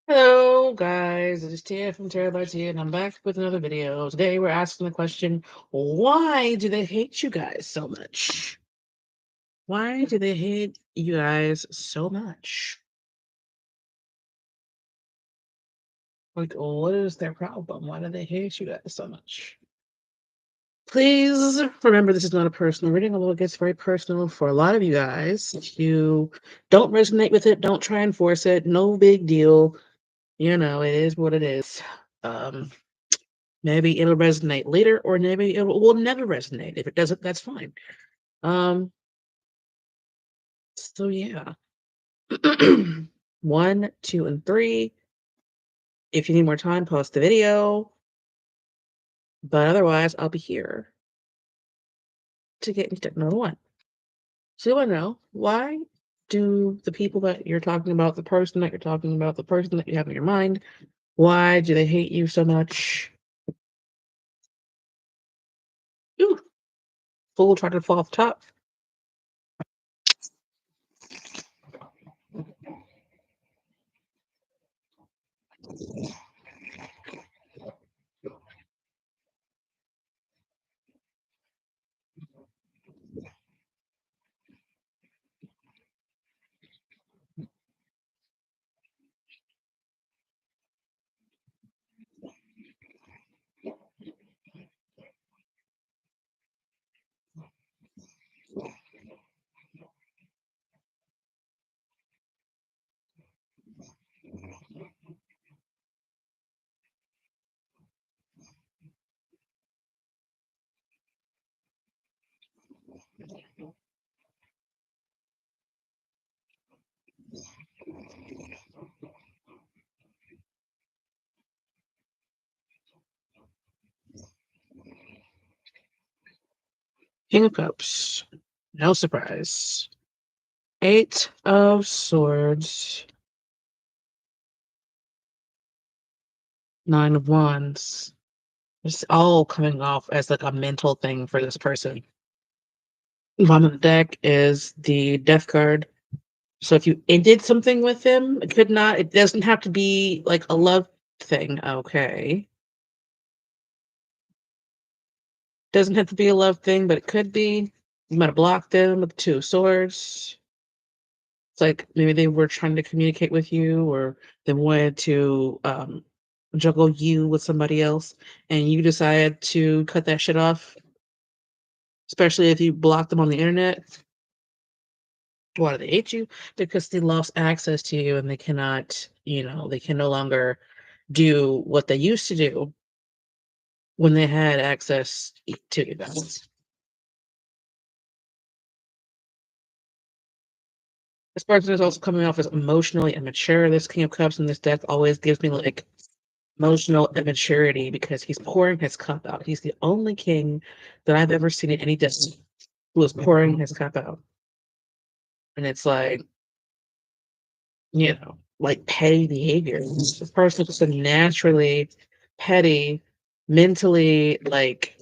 Hello, guys. It is Tia from Terra by Tia, and I'm back with another video. Today, we're asking the question, why do they hate you guys so much? Why do they hate you guys so much? Like, what is their problem? Why do they hate you guys so much? Please remember, this is not a personal reading, although it gets very personal for a lot of you guys. If you don't resonate with it, don't try and force it. No big deal. It is what it is. Um, Maybe it'll resonate later, or maybe it will never resonate. If it doesn't, that's fine. Um, so yeah. 1, 2, and 3. If you need more time, pause the video. But otherwise, I'll be here to get into step number 1. So you want to know, why do the people that you're talking about, the person that you're talking about, the person that you have in your mind, why do they hate you so much? Ooh, fool tried to fall off the top. King of Cups. No surprise. 8 of Swords. 9 of Wands. It's all coming off as like a mental thing for this person. Bottom of the deck is the Death card. So if you ended something with him, it doesn't have to be like a love thing, okay? Doesn't have to be a love thing, but it could be. You might have blocked them with the 2 of Swords. It's like maybe they were trying to communicate with you, or they wanted to juggle you with somebody else, and you decided to cut that shit off, especially if you block them on the internet. Why do they hate you? Because they lost access to you, and they cannot, they can no longer do what they used to do when they had access to you guys. This person is also coming off as emotionally immature. This King of Cups in this deck always gives me like emotional immaturity, because he's pouring his cup out. He's the only king that I've ever seen in any deck who is pouring his cup out. And it's like, like petty behavior. This person is just a naturally petty, mentally, like,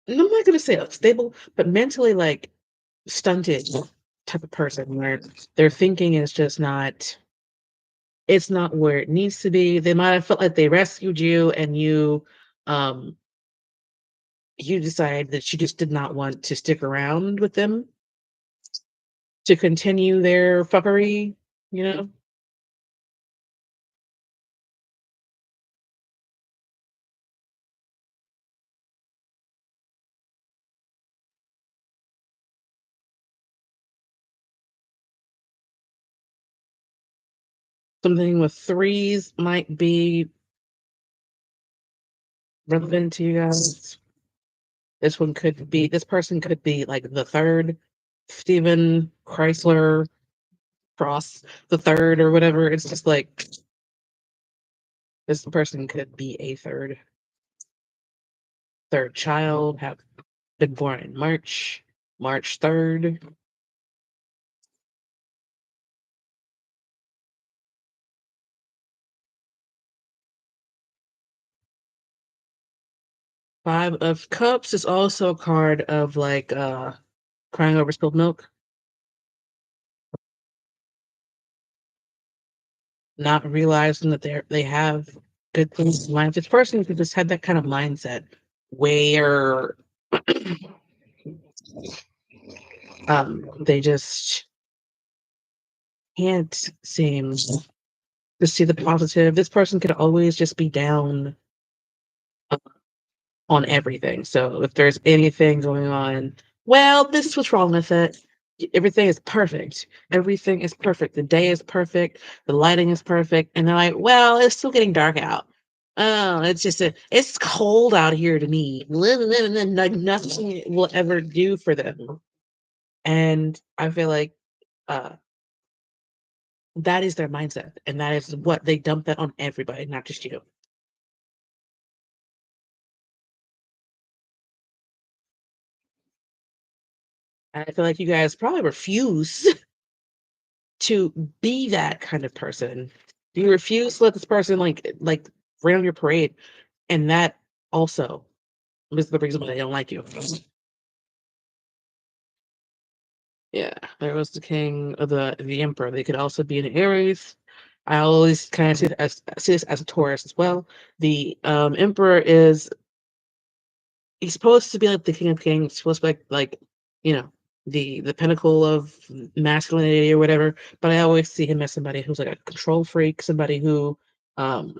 I'm not going to say unstable, but mentally, like, stunted type of person, where their thinking is just not, it's not where it needs to be. They might have felt like they rescued you, and um, you decided that you just did not want to stick around with them to continue their fuckery, you know? Something with 3s might be relevant to you guys. This person could be like the third Stephen Chrysler Cross, the third or whatever. It's just like this person could be a third child, have been born in March 3rd. 5 of Cups is also a card of like crying over spilled milk. not realizing that they have good things in life. This person who just had that kind of mindset where they just can't seem to see the positive. This person could always just be down on everything. So if there's anything going on, well, this is what's wrong with it. Everything is perfect. Everything is perfect. The day is perfect. The lighting is perfect. And they're like, well, it's still getting dark out. Oh, it's cold out here to me. Like nothing will ever do for them. And I feel like uh, that is their mindset. And that is what they dump that on everybody, not just you. And I feel like you guys probably refuse to be that kind of person. You refuse to let this person like rain on your parade, and that also is the reason why they don't like you. Yeah, there was the king of the emperor. They could also be an Aries. I always kind of see this as a Taurus as well. The emperor is he's supposed to be like the king of kings, supposed to be like you know the pinnacle of masculinity or whatever. But I always see him as somebody who's like a control freak, somebody who um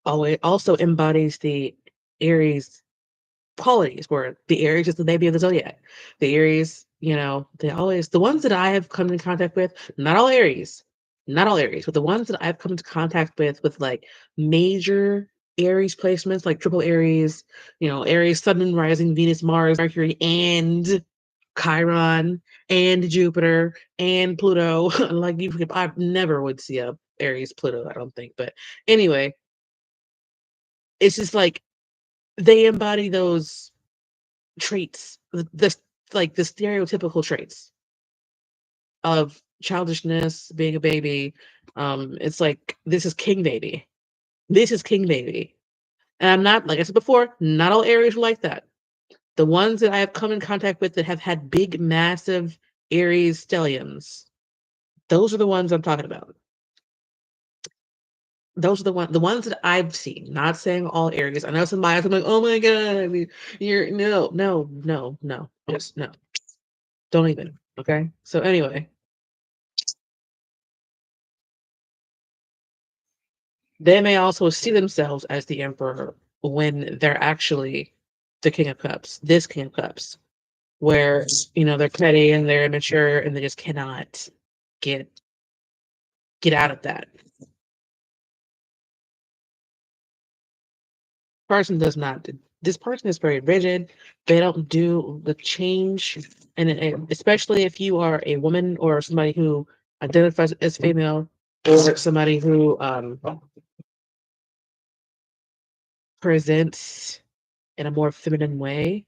always also embodies the Aries qualities, where the Aries is the baby of the zodiac. The Aries, they always the ones that I have come in contact with, not all Aries, but the ones that I've come into contact with like major Aries placements, like triple Aries, Aries, Sun and Rising, Venus, Mars, Mercury, and Chiron, and Jupiter, and Pluto. Like I never would see a Aries Pluto, I don't think. But anyway, it's just like they embody those traits, the stereotypical traits of childishness, being a baby. It's like this is king baby. This is king baby. And I'm not, like I said before, not all Aries are like that. The ones that I have come in contact with that have had big, massive Aries stelliums, those are the ones I'm talking about. Those are the ones that I've seen. Not saying all Aries. I know some bias. I'm like, oh my god, you're no, no, no, no, just no. Don't even. Okay. So anyway, they may also see themselves as the emperor when they're actually the king of cups, this king of cups, where they're petty and they're immature and they just cannot get get out of that. Person does not. This person is very rigid. They don't do the change, and especially if you are a woman or somebody who identifies as female, or somebody who presents in a more feminine way.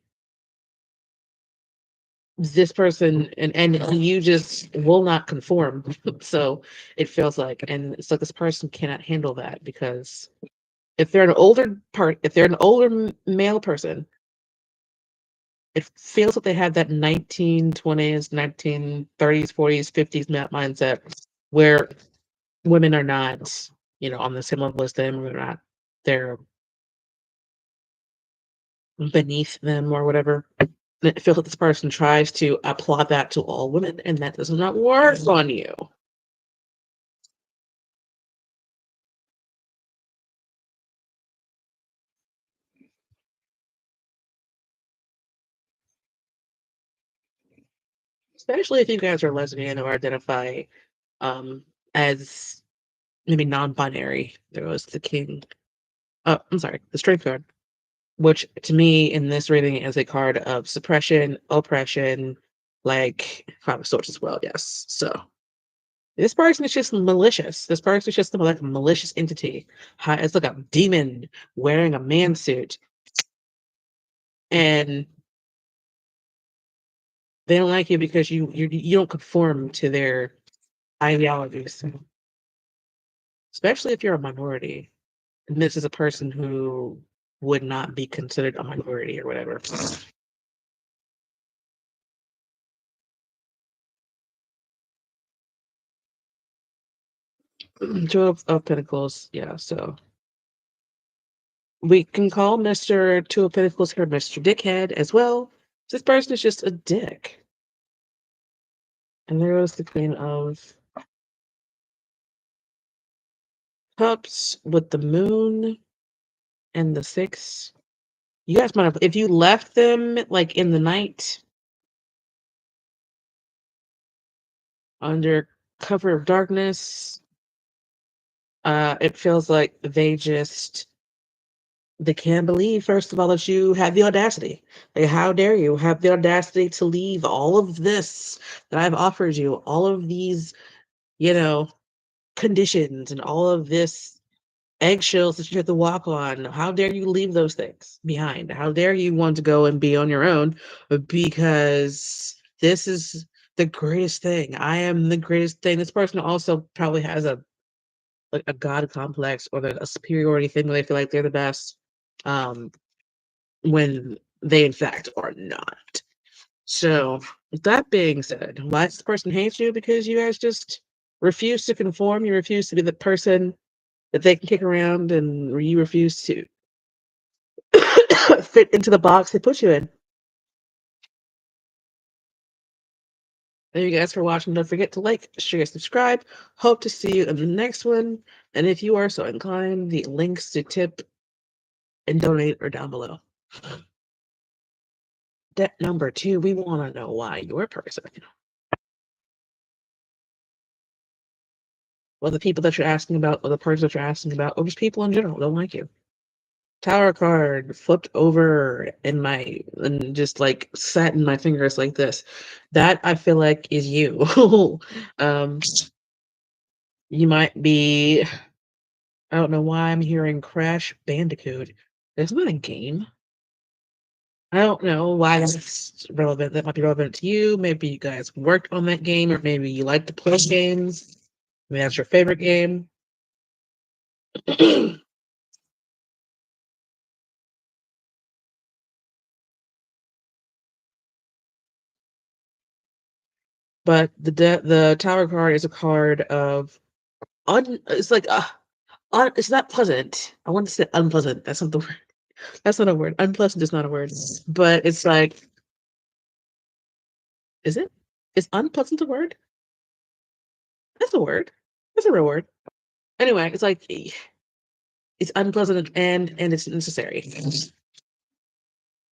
This person and you just will not conform. So it feels like, and it's like this person cannot handle that, because if they're an older male person, it feels like they have that 1920s, 1930s, 40s, 50s mindset, where women are not, on the same level as them, or they're beneath them or whatever. And it feels like this person tries to apply that to all women, and that does not work on you. Especially if you guys are lesbian or identify um as maybe non-binary. There was the king. I'm sorry, the strength card, which to me in this reading is a card of suppression, oppression, like Five of Swords as well. Yes. So this person is just malicious. This person is just like a malicious entity. It's like a demon wearing a man suit, and they don't like you because you don't conform to their ideologies, especially if you're a minority. And this is a person who would not be considered a minority or whatever. Two of Pentacles. Yeah, so we can call Mr. Two of Pentacles here Mr. Dickhead as well. This person is just a dick. And there goes the Queen of Cups with the Moon and the Six. You guys might have, if you left them like in the night under cover of darkness, it feels like they can't believe, first of all, that you had the audacity. Like, how dare you have the audacity to leave all of this that I've offered you, all of these, you know, conditions and all of this eggshells that you have to walk on. How dare you leave those things behind? How dare you want to go and be on your own because this is the greatest thing. I am the greatest thing. This person also probably has a god complex or a superiority thing where they feel like they're the best. When they in fact are not. So, with that being said, why does the person hate you? Because you guys just refuse to conform. You refuse to be the person that they can kick around, and you refuse to fit into the box they put you in. Thank you guys for watching. Don't forget to like, share, subscribe. Hope to see you in the next one. And if you are so inclined, the links to tip and donate are down below. Step number 2, we want to know why your person, or the people that you're asking about, or the person that you're asking about, or just people in general don't like you. Tower card flipped over and just like sat in my fingers like this. That I feel like is you. um, you might be. I don't know why I'm hearing Crash Bandicoot. It's not a game. I don't know why that's relevant. That might be relevant to you. Maybe you guys worked on that game, or maybe you like to play games. Maybe that's your favorite game. But the Tower card is a card of it's like it's not pleasant. I want to say unpleasant. That's not the word. That's not a word. Unpleasant is not a word. But it's like, is it? Is unpleasant a word? That's a word. That's a real word. Anyway, it's like it's unpleasant and it's necessary.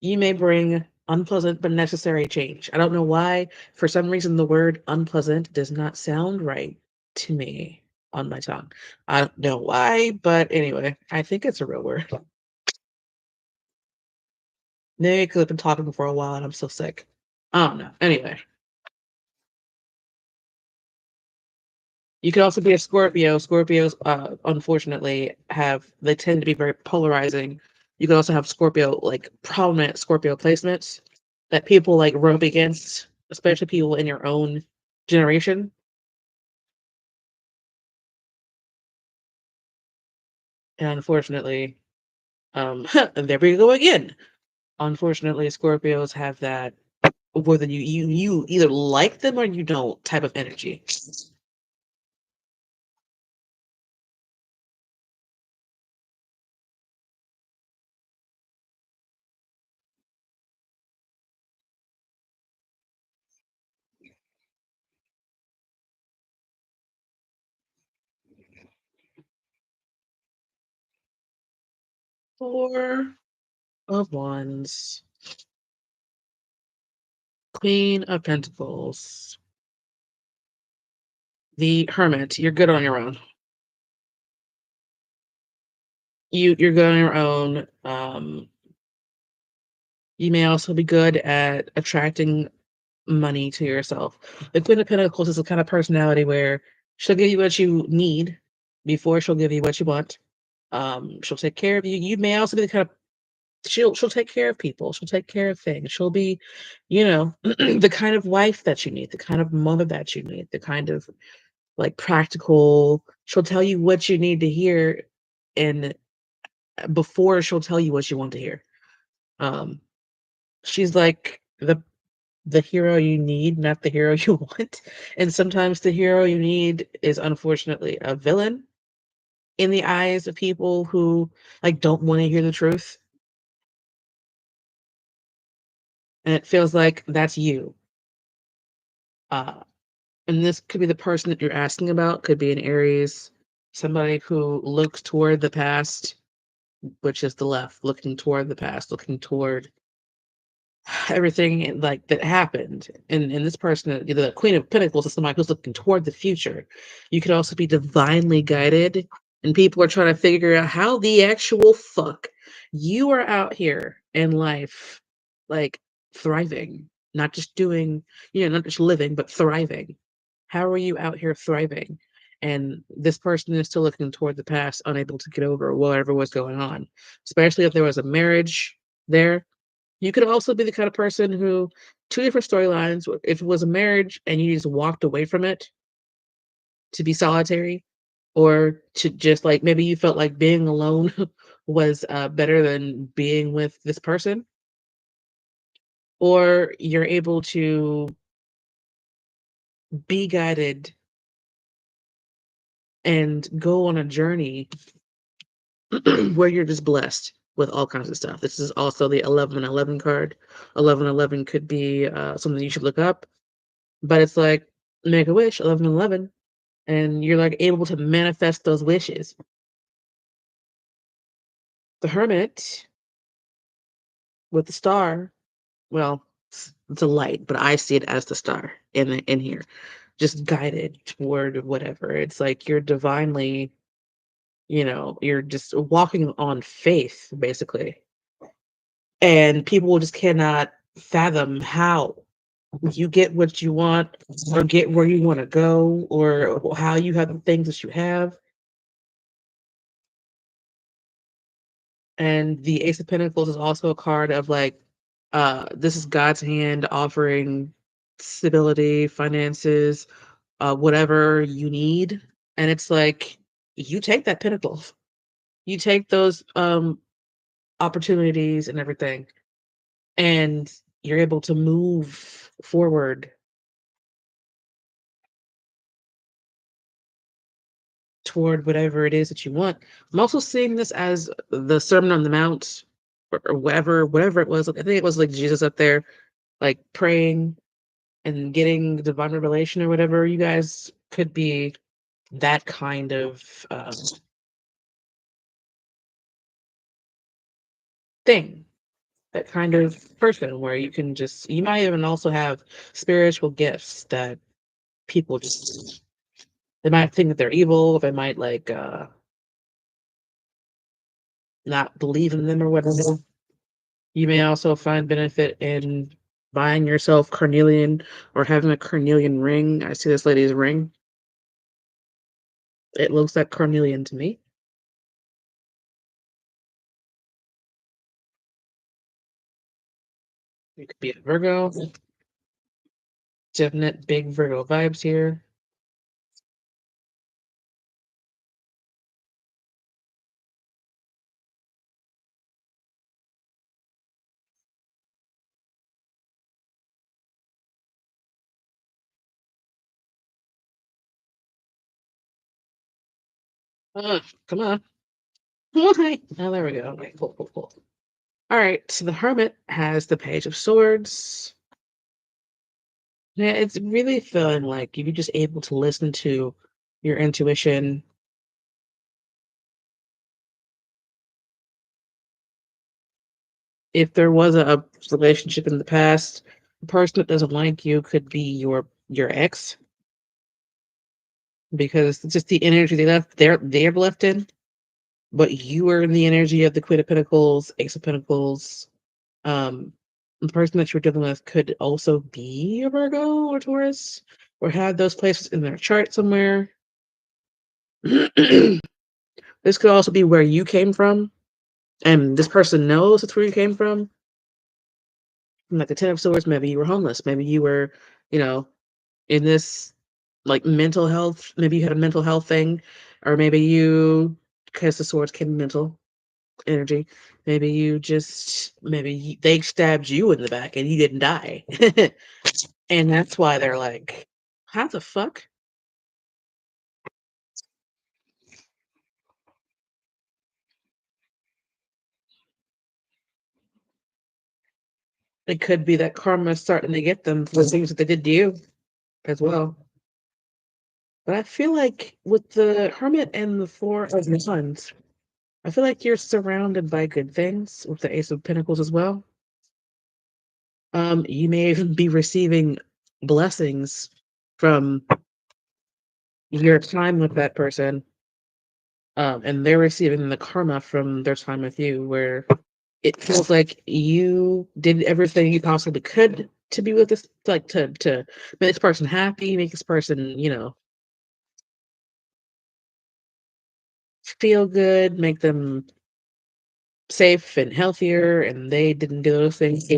You may bring unpleasant but necessary change. I don't know why. For some reason, the word unpleasant does not sound right to me on my tongue. I don't know why, but anyway, I think it's a real word. Maybe because I've been talking for a while and I'm so sick. I don't know. Anyway, you could also be a Scorpio. Scorpios, unfortunately, they tend to be very polarizing. You can also have Scorpio, like prominent Scorpio placements that people like rub against, especially people in your own generation. And unfortunately, and there we go again. Unfortunately, Scorpios have that whether you either like them or you don't type of energy. Four of Wands, Queen of Pentacles, the Hermit. You're good on your own. You're good on your own. You may also be good at attracting money to yourself. The Queen of Pentacles is the kind of personality where she'll give you what you need before she'll give you what you want. She'll take care of you. You may also be the kind of she'll take care of people. She'll take care of things. She'll be, the kind of wife that you need, the kind of mother that you need, the kind of like practical. She'll tell you what you need to hear, and before she'll tell you what you want to hear. Um, she's like the hero you need, not the hero you want. And sometimes the hero you need is unfortunately a villain in the eyes of people who like don't want to hear the truth. And it feels like that's you. Uh, and this could be the person that you're asking about, could be an Aries, somebody who looks toward the past, which is the left, looking toward the past, looking toward everything like that happened. And this person, the Queen of Pentacles, is somebody who's looking toward the future. You could also be divinely guided, and people are trying to figure out how the actual fuck you are out here in life, like thriving, not just doing, not just living, but thriving. How are you out here thriving? And this person is still looking toward the past, unable to get over whatever was going on, especially if there was a marriage there. You could also be the kind of person who, two different storylines, if it was a marriage and you just walked away from it to be solitary, or to just like maybe you felt like being alone was better than being with this person, or you're able to be guided and go on a journey where you're just blessed with all kinds of stuff. This is also the 1111 card. 1111 could be something you should look up, but it's like make a wish, 1111, and you're like able to manifest those wishes. The Hermit with the star, well, it's a light, but I see it as the star in here, just guided toward whatever. It's like you're divinely, you're just walking on faith, basically. And people just cannot fathom how you get what you want or get where you want to go or how you have the things that you have. And the Ace of Pentacles is also a card of like, this is God's hand offering stability, finances, whatever you need. And it's like, you take that pentacle, you take those opportunities and everything, and you're able to move forward toward whatever it is that you want. I'm also seeing this as the Sermon on the Mount, or whatever it was. I think it was like Jesus up there, like praying and getting divine revelation or whatever. You guys could be that kind of thing, that kind of person where you might even also have spiritual gifts that people just, they might think that they're evil, they might like not believe in them or whatever. You may also find benefit in buying yourself carnelian or having a carnelian ring. I see this lady's ring. It looks like carnelian to me. You could be a Virgo. Definite big Virgo vibes here. Come on. Why? Oh, there we go. Okay, cool. All right, so the Hermit has the Page of Swords. Yeah, it's really feeling like you're just able to listen to your intuition. If there was a relationship in the past, the person that doesn't like you could be your ex, because it's just the energy they're left in. But you are in the energy of the Queen of Pentacles, Ace of Pentacles. Um, the person that you're dealing with could also be a Virgo or Taurus, or have those places in their chart somewhere. This could also be where you came from, and this person knows it's where you came from. Like the Ten of Swords, maybe you were homeless, maybe you were, you know, in this like mental health, maybe you had a mental health thing, or maybe you, because the swords can be mental energy, Maybe they stabbed you in the back and you didn't die. And that's why they're like, how the fuck? It could be that karma's starting to get them for things that they did to you as well. But I feel like with the Hermit and the Four of Wands, I feel like you're surrounded by good things with the Ace of Pentacles as well. You may even be receiving blessings from your time with that person, and they're receiving the karma from their time with you, where it feels like you did everything you possibly could to be with this, like to make this person happy, make this person, feel good, make them safe and healthier, and they didn't do those things.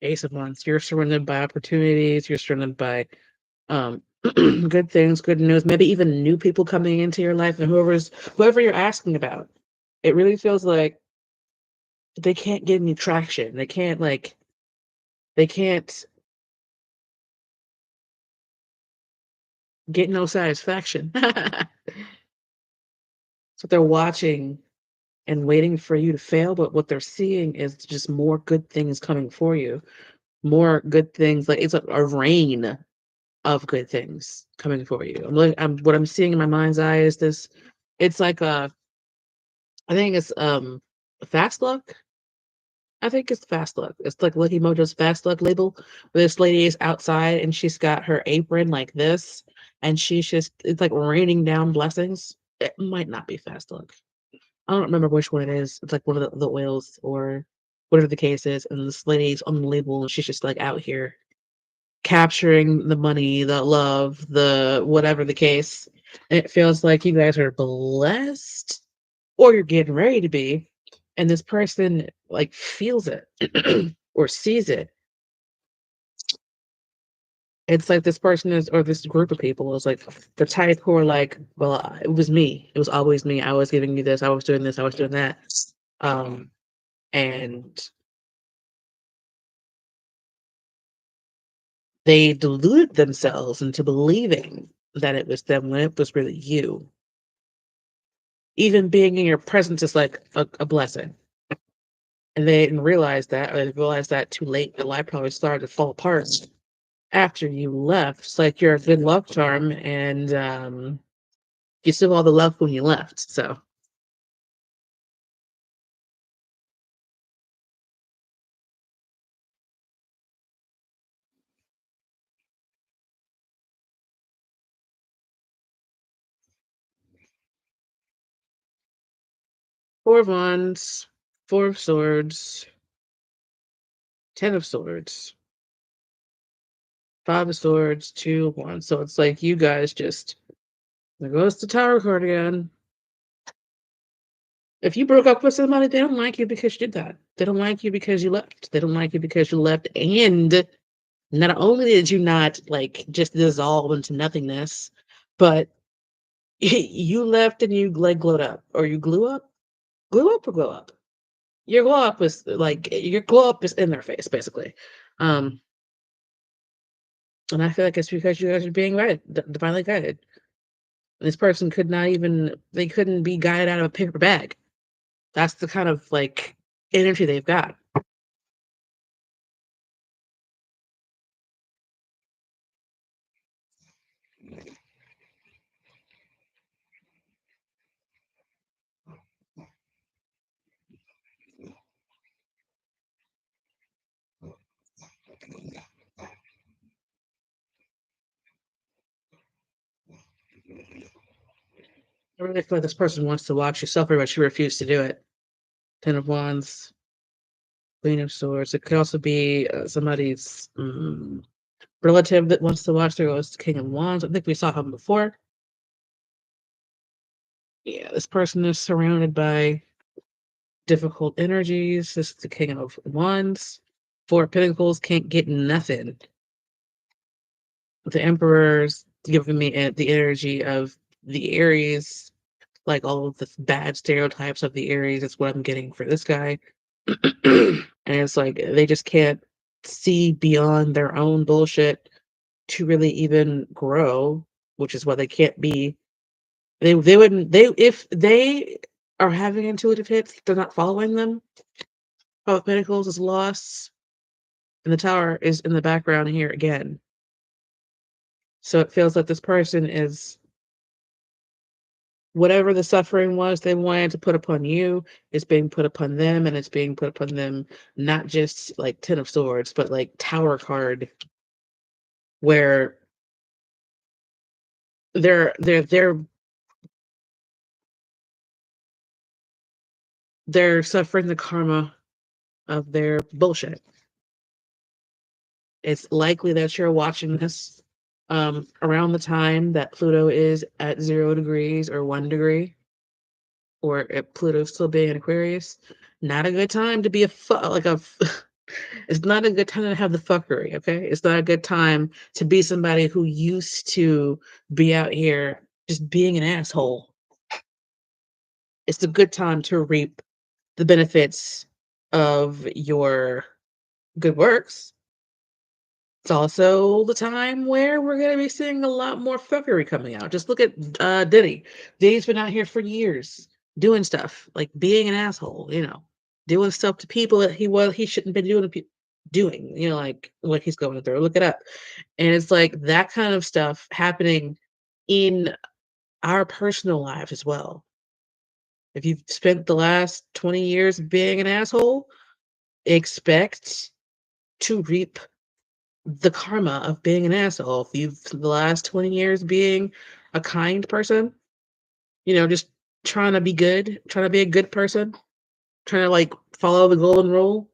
Ace of Wands, you're surrounded by opportunities, you're surrounded by um good things, good news, maybe even new people coming into your life, and whoever you're asking about. It really feels like they can't get any traction. They can't get no satisfaction. So they're watching and waiting for you to fail, but what they're seeing is just more good things coming for you. More good things, like it's a rain of good things coming for you. What I'm seeing in my mind's eye is this. It's like I think it's fast luck. I think it's fast luck. It's like Lucky Mojo's fast luck label. Where this lady is outside and she's got her apron like this, and she's just it's like raining down blessings. It might not be fast luck. I don't remember which one it is. It's like one of the oils or whatever the case is, and this lady's on the label and she's just like out here capturing the money, the love, the whatever the case. And it feels like you guys are blessed or you're getting ready to be. And this person like feels it or sees it. It's like this person is, or this group of people is like the type who are like, well, it was me. It was always me. I was giving you this. I was doing this. I was doing that. Um, and they deluded themselves into believing that it was them when it was really you. Even being in your presence is like a blessing. And they didn't realize that, or they realized that too late. Their life probably started to fall apart after you left. It's like you're a good luck charm, and you still have all the luck when you left. So, 4 of Wands, 4 of Swords, 10 of Swords, 5 of Swords, 2 of Wands. So it's like you guys just there goes the Tower card again. If you broke up with somebody, they don't like you because you did that. They don't like you because you left. They don't like you because you left. And not only did you not like just dissolve into nothingness, but you left and you like glowed up, or you glue up or glow up. Your glow up is like your glow up is in their face, basically. Um, and I feel like it's because you guys are being guided, divinely guided. This person could not even they couldn't be guided out of a paper bag. That's the kind of like energy they've got. I really feel like this person wants to watch you suffer, but she refused to do it. 10 of Wands, Queen of Swords. It could also be somebody's relative that wants to watch. There goes King of Wands. I think we saw him before. Yeah, this person is surrounded by difficult energies. This is the King of Wands. Four of Pentacles can't get nothing. The Emperor's giving me the energy of the Aries, like all of the bad stereotypes of the Aries. That's what I'm getting for this guy. And it's like they just can't see beyond their own bullshit to really even grow, which is why they can't be. They wouldn't they if they are having intuitive hits, they're not following them. Five of Pentacles is lost, and the Tower is in the background here again. So it feels like this person is whatever the suffering was they wanted to put upon you is being put upon them, and it's being put upon them not just like Ten of Swords, but like Tower card, where they're they're suffering the karma of their bullshit. It's likely that you're watching this around the time that Pluto is at 0 degrees or 1 degree, or if Pluto's still being in Aquarius. Not a good time to be it's not a good time to have the fuckery, okay? It's not a good time to be somebody who used to be out here just being an asshole. It's a good time to reap the benefits of your good works. It's also the time where we're going to be seeing a lot more fuckery coming out. Just look at Diddy. Diddy's been out here for years doing stuff, like being an asshole, doing stuff to people that he shouldn't be doing, like what he's going through. Look it up. And it's like that kind of stuff happening in our personal lives as well. If you've spent the last 20 years being an asshole, expect to reap the karma of being an asshole. If you've the last 20 years being a kind person, just trying to be good, trying to be a good person, trying to like follow the golden rule,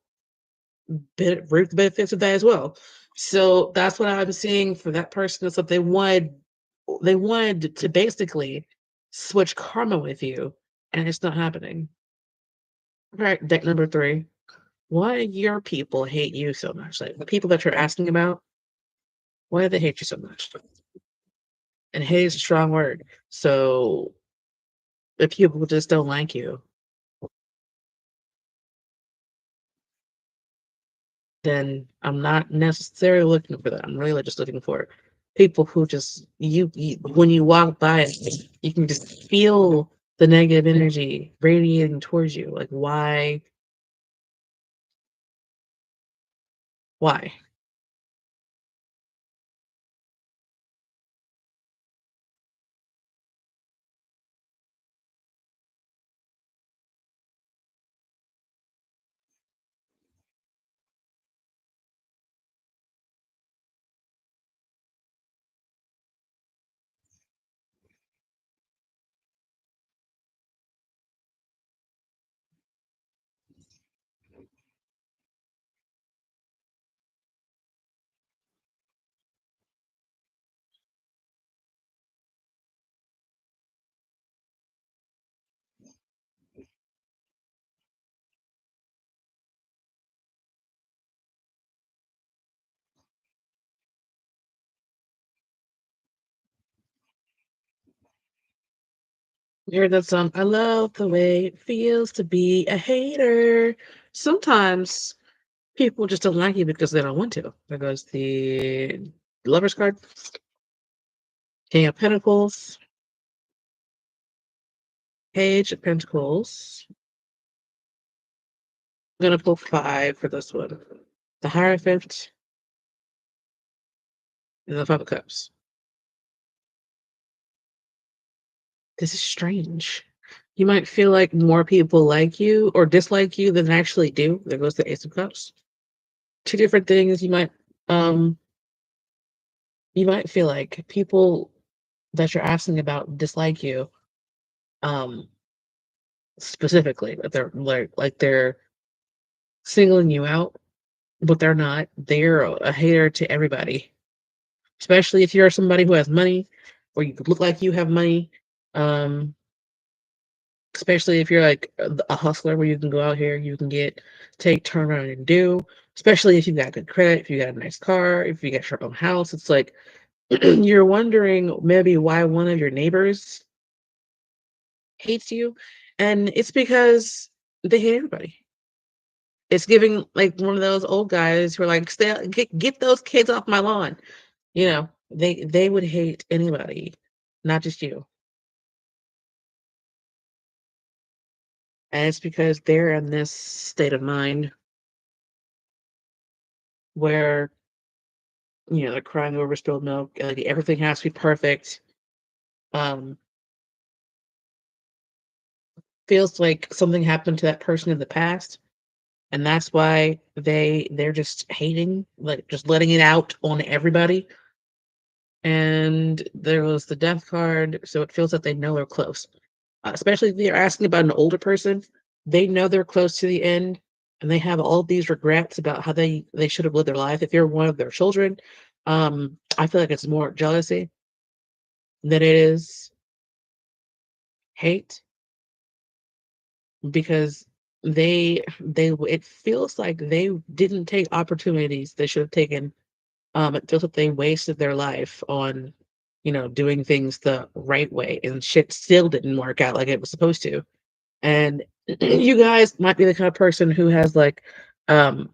reap the benefits of that as well. So that's what I'm seeing for that person. Is that they wanted to basically switch karma with you, and it's not happening. All right, deck number 3. Why your people hate you so much? Like the people that you're asking about, why do they hate you so much? And hate is a strong word. So if people just don't like you, then I'm not necessarily looking for that. I'm really just looking for people who just you when you walk by it, you can just feel the negative energy radiating towards you. Like why? Why? You heard that song? I love the way it feels to be a hater. Sometimes people just don't like you because they don't want to. There goes the Lover's card, King of Pentacles, Page of Pentacles. I'm gonna pull 5 for this one. The Hierophant and the Five of Cups. This is strange. You might feel like more people like you or dislike you than actually do. There goes the Ace of Cups. Two different things. Um you might feel like people that you're asking about dislike you, um, specifically, that they're they're singling you out, but they're not. They're a hater to everybody, especially if you're somebody who has money or you look like you have money. Um, especially if you're like a hustler where you can go out here, you can take, turn around and do, especially if you've got good credit, if you got a nice car, if you got your own house. It's like you're wondering maybe why one of your neighbors hates you. And it's because they hate everybody. It's giving like one of those old guys who are like, stay, get those kids off my lawn. They would hate anybody, not just you. And it's because they're in this state of mind where, they're crying over spilled milk, like everything has to be perfect. Um, Feels like something happened to that person in the past, and that's why they're just hating, like just letting it out on everybody. And there was the death card, so it feels like they know they're close. Especially if they're asking about an older person, they know they're close to the end, and they have all these regrets about how they should have lived their life. If you're one of their children, I feel like it's more jealousy than it is hate, because they it feels like they didn't take opportunities they should have taken. It feels like they wasted their life on, doing things the right way, and shit still didn't work out like it was supposed to. And you guys might be the kind of person who has like, um,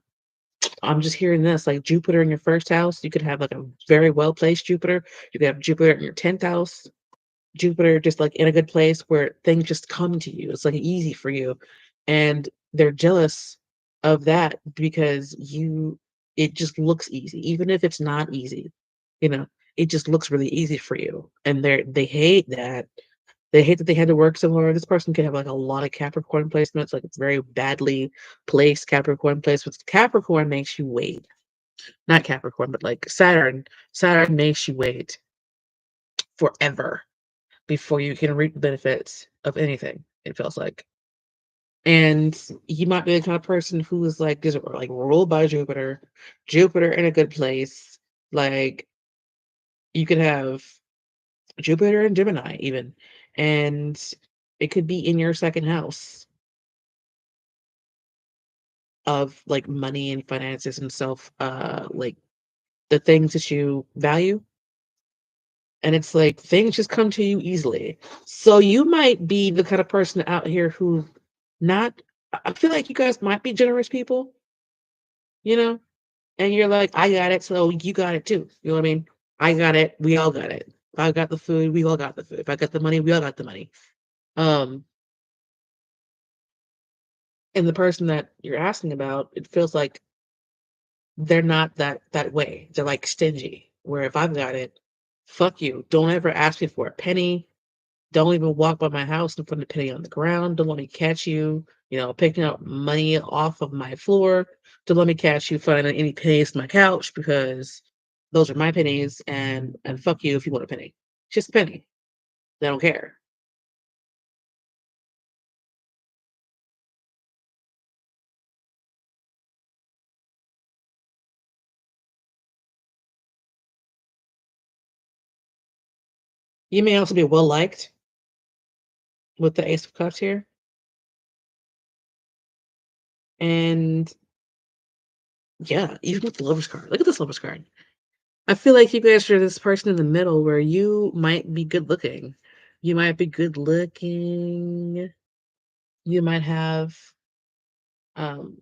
I'm just hearing this, like Jupiter in your first house. You could have like a very well placed Jupiter. You could have Jupiter in your 10th house. Jupiter just like in a good place where things just come to you. It's like easy for you. And they're jealous of that because it just looks easy, even if it's not easy, you know, it just looks really easy for you. And they hate that. They hate that they had to work so hard. This person could have like a lot of Capricorn placements, like it's very badly placed Capricorn placements. Capricorn makes you wait. Not Capricorn, but like Saturn. Saturn makes you wait forever before you can reap the benefits of anything, it feels like. And you might be the kind of person who is like just like ruled by Jupiter, Jupiter in a good place. Like you could have Jupiter and Gemini even, and it could be in your second house of like money and finances and self, like the things that you value. And it's like things just come to you easily. So you might be the kind of person out here who not I feel like you guys might be generous people, you know? And you're like, I got it, so you got it too. You know what I mean? I got it, we all got it. If I got the food, we all got the food. If I got the money, we all got the money. Um, and the person that you're asking about, it feels like they're not that way. They're like stingy. Where if I've got it, fuck you. Don't ever ask me for a penny. Don't even walk by my house and put a penny on the ground. Don't let me catch you, picking up money off of my floor. Don't let me catch you finding any pennies on my couch because those are my pennies, and fuck you if you want a penny. Just a penny. They don't care. You may also be well liked with the Ace of Cups here. And yeah, even with the Lover's card. Look at this Lover's card. I feel like you guys are this person in the middle where you might be good looking. You might be good looking. You might have, um,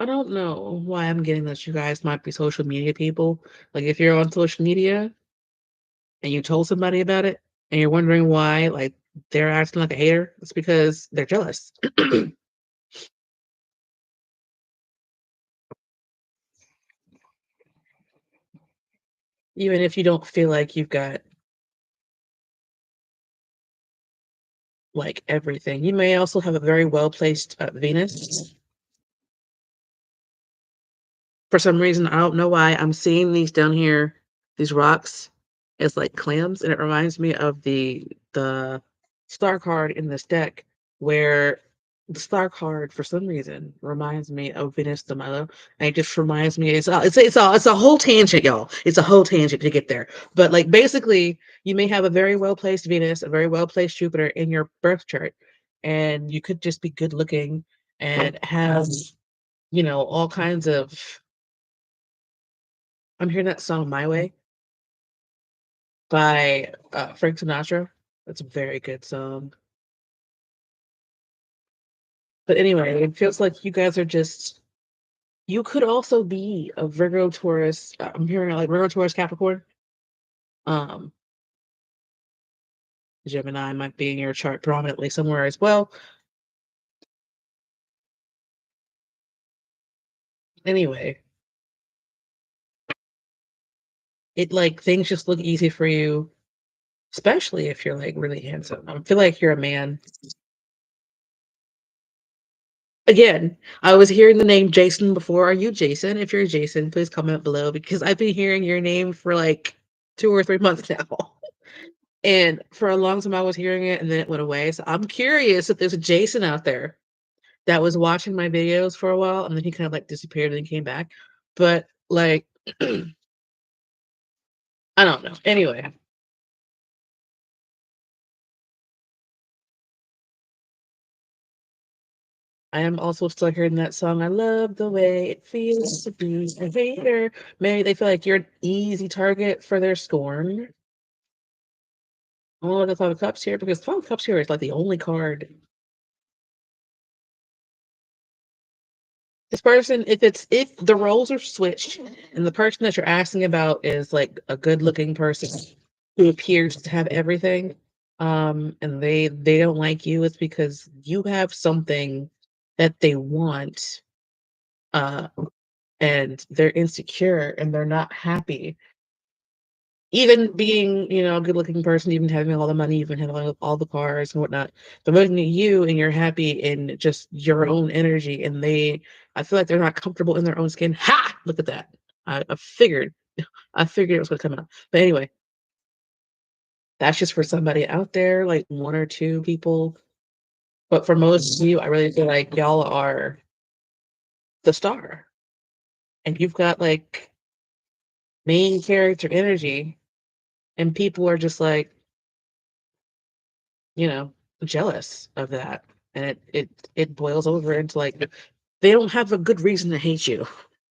I don't know why I'm getting that you guys might be social media people. Like if you're on social media and you told somebody about it and you're wondering why, like they're acting like a hater, it's because they're jealous. Even if you don't feel like you've got like everything, you may also have a very well placed Venus. For some reason, I don't know why I'm seeing these down here, these rocks as like clams, and it reminds me of the star card in this deck where the star card for some reason reminds me of Venus de Milo. And it just reminds me it's a whole tangent, y'all. It's a whole tangent to get there. But like basically, you may have a very well placed Venus, a very well placed Jupiter in your birth chart, and you could just be good looking and have all kinds of. I'm hearing that song "My Way" by Frank Sinatra. That's a very good song. But anyway, it feels like you guys are just. You could also be a Virgo Taurus. I'm hearing like Virgo Taurus Capricorn. Um, Gemini might be in your chart prominently somewhere as well. Anyway, it like things just look easy for you, especially if you're like really handsome. I feel like you're a man. Again, I was hearing the name Jason before. Are you Jason? If you're Jason, please comment below because I've been hearing your name for like 2 or 3 months now. And for a long time I was hearing it and then it went away. So I'm curious if there's a Jason out there that was watching my videos for a while and then he kind of like disappeared and then came back. But like I don't know. Anyway, I am also still hearing that song. I love the way it feels to be a hater. Maybe they feel like you're an easy target for their scorn. Oh, the Five of Cups here because Five of Cups here is like the only card. This person, if the roles are switched and the person that you're asking about is like a good looking person who appears to have everything, and they don't like you, it's because you have something that they want, uh, and they're insecure and they're not happy. Even being, a good looking person, even having all the money, even having all the cars and whatnot, they're looking at you and you're happy in just your own energy, and I feel like they're not comfortable in their own skin. Ha! Look at that. I figured, I figured it was going to come out. But anyway, that's just for somebody out there, like one or two people. But for most of you, I really feel like y'all are the star, and you've got like main character energy, and people are just like, you know, jealous of that. And it boils over into like they don't have a good reason to hate you.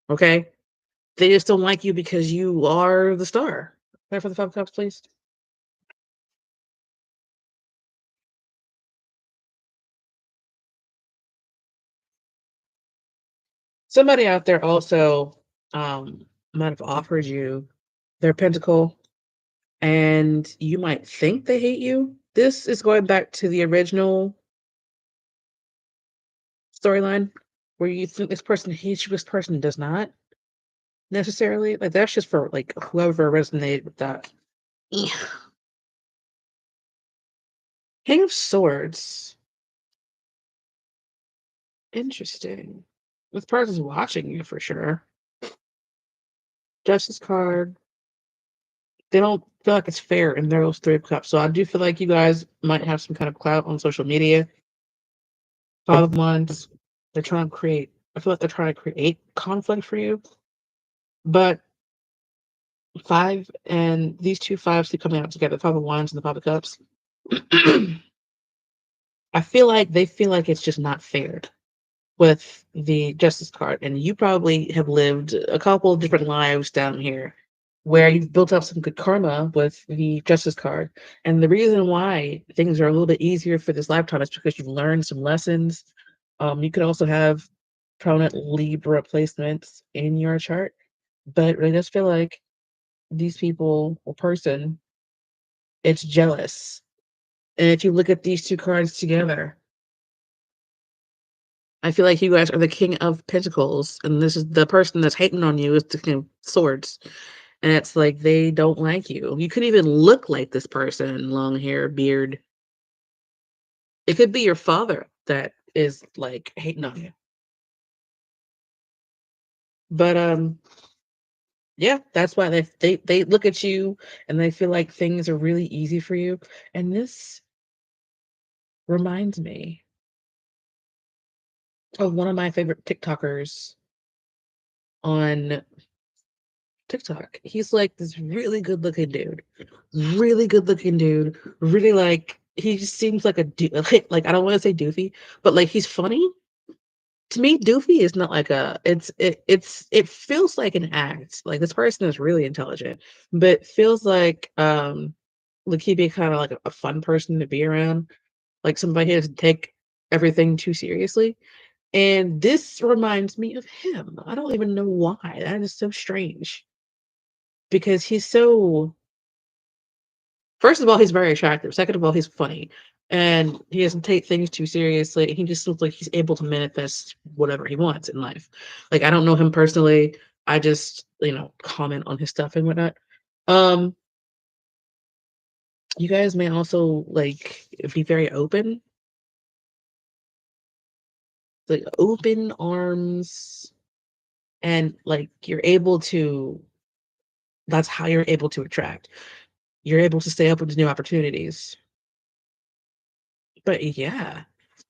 Okay? They just don't like you because you are the star. There for the 5 cups, please. Somebody out there also might have offered you their pentacle and you might think they hate you. This is going back to the original storyline where you think this person hates you, this person does not necessarily. Like that's just for like whoever resonated with that. King of Swords. Interesting. This person's watching you for sure. Justice card. They don't feel like it's fair in those 3 of Cups. So I do feel like you guys might have some kind of clout on social media. 5 of Wands. They're trying to create. I feel like they're trying to create conflict for you. But five and these two fives keep coming out together. 5 of Wands and the 5 of Cups. I feel like they feel like it's just not fair with the Justice card. And you probably have lived a couple of different lives down here where you've built up some good karma with the Justice card. And the reason why things are a little bit easier for this lifetime is because you've learned some lessons. You could also have prominent Libra placements in your chart, but I just feel like these people or person, it's jealous. And if you look at these two cards together, I feel like you guys are the King of Pentacles, and this is the person that's hating on you is the King of Swords. And it's like they don't like you. You could even look like this person, long hair, beard. It could be your father that is like hating on you. But yeah, that's why they look at you and they feel like things are really easy for you. And this reminds me of one of my favorite TikTokers on TikTok. He's like this really good looking dude. Really good looking dude. Really like he just seems like a dude. Like I don't want to say doofy, but like he's funny. To me, doofy is not like a it feels like an act. Like this person is really intelligent, but feels like he'd be kind of like a fun person to be around. Like somebody who doesn't take everything too seriously. And this reminds me of him. I don't even know why. That is so strange because he's so first of all, he's very attractive. Second of all, he's funny. And he doesn't take things too seriously. He just looks like he's able to manifest whatever he wants in life. Like I don't know him personally. I just, comment on his stuff and whatnot. Um, you guys may also like be very open, like open arms, and like you're able to that's how you're able to attract. You're able to stay open to new opportunities. But yeah,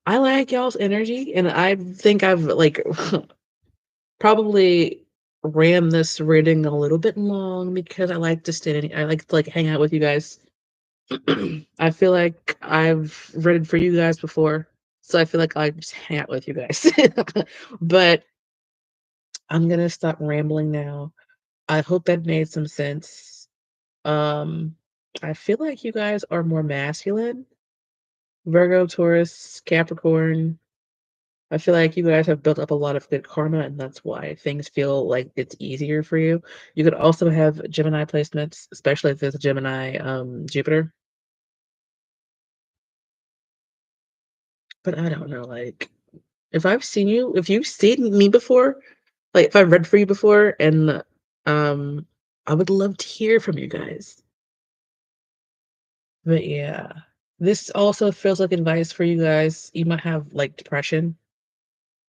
I like y'all's energy, and I think I've like probably ran this reading a little bit long because I like to like hang out with you guys. I feel like I've read for you guys before, so I feel like I just hang out with you guys. But I'm gonna stop rambling now. I hope that made some sense. Um, I feel like you guys are more masculine. Virgo, Taurus, Capricorn. I feel like you guys have built up a lot of good karma, and that's why things feel like it's easier for you. You could also have Gemini placements, especially if it's a Gemini Jupiter. But I don't know, like if you've seen me before, like if I've read for you before, and um I would love to hear from you guys. But yeah. This also feels like advice for you guys. You might have like depression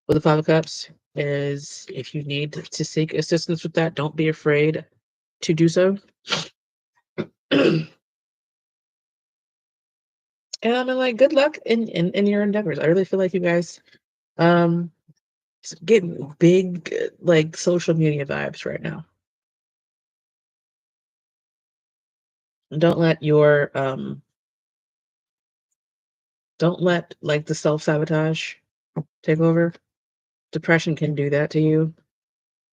with the Five of Cups. Is if you need to seek assistance with that, don't be afraid to do so. And I mean, like, good luck in your endeavors. I really feel like you guys um getting big like social media vibes right now. Don't let your don't let like the self-sabotage take over. Depression can do that to you,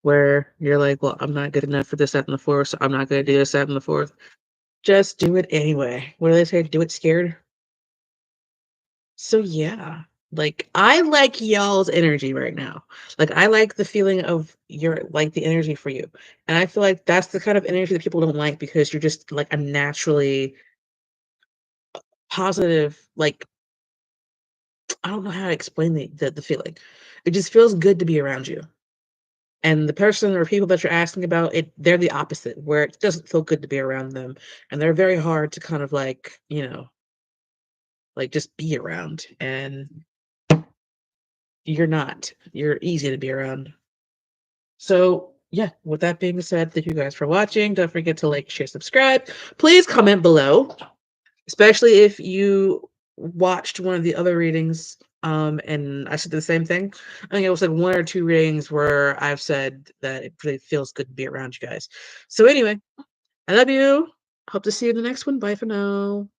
where you're like, well, I'm not good enough for this, that, and the fourth, so I'm not gonna do this, that, and the fourth. Just do it anyway. What do they say? Do it scared. So yeah, like I like y'all's energy right now. Like I like the feeling of your like the energy for you. And I feel like that's the kind of energy that people don't like because you're just like a naturally positive, like I don't know how to explain the feeling. It just feels good to be around you. And the person or people that you're asking about it, they're the opposite, where it doesn't feel good to be around them. And they're very hard to kind of like, like just be around. And you're not. You're easy to be around. So, yeah, with that being said, thank you guys for watching. Don't forget to like, share, subscribe. Please comment below, especially if you watched one of the other readings. And I said the same thing. I think it was like one or two readings where I've said that it really feels good to be around you guys. So, anyway, I love you. Hope to see you in the next one. Bye for now.